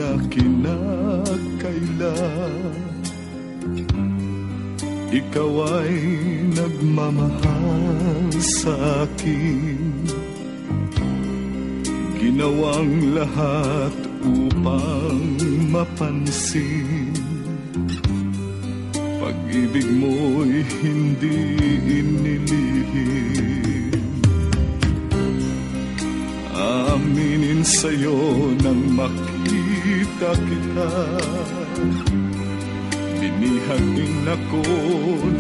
na kinakailan. Ikaw ay nagmamahal sa akin, ginawang lahat upang mapansin. Pag-ibig mo'y hindi inilihim. Aminin sa'yo nang makita kita, binihag din ako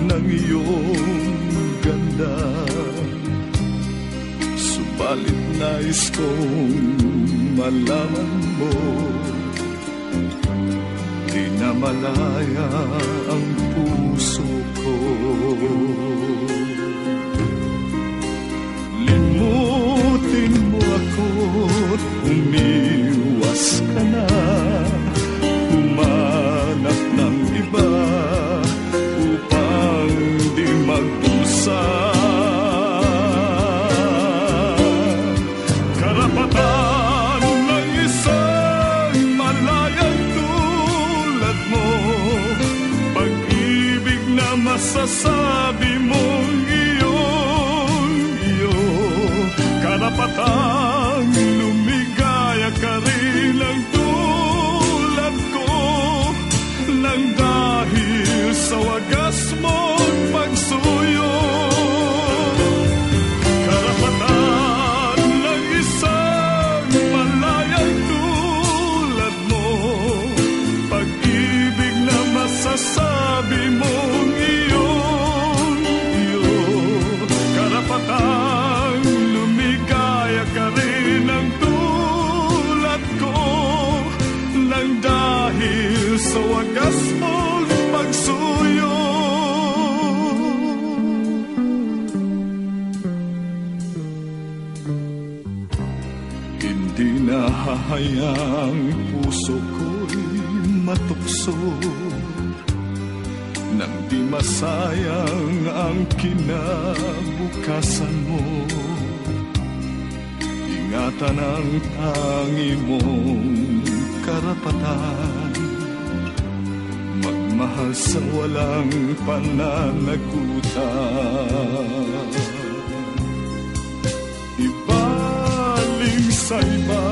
ng iyong ganda. Subalit nais kong malaman mo, di na malaya ang puso ko. Limutin mo ako't umiwas ka na, humanap ng iba upang di magdusa. Karapatan ng isang malayang tulad mo, pag-ibig na masasabi mong iyo. Karapatan lumigaya ka rin ang tulad ko, nang dahil sa wagas mong pagsuyo. Karapatan ng isang malayang tulad mo, pag-ibig na masasabi mong iyo. Karapatan lumigaya ka rin ang tulad ko, nang dahil sa wagas mong pagsuyo. Hindi na hahayaang puso ko'y matukso, nang di masayang ang kinabukasan mo. Ingatan ang tangi mong karapatan, magmahal sa walang pananagutan. Ibaling sa iba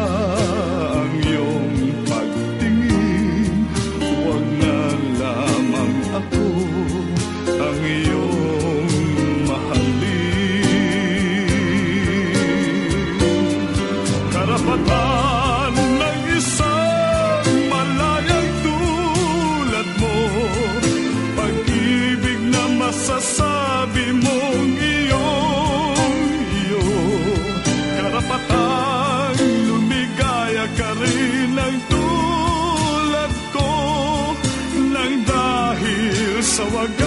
ang iyong pagtingin, huwag na lamang ako ang iyong mahalin. Karapatan ng isang malayang tulad mo, pag-ibig na masasabi mong iyo. Karapatan lumigaya ka rin ang tulad ko, nang dahil sa wagas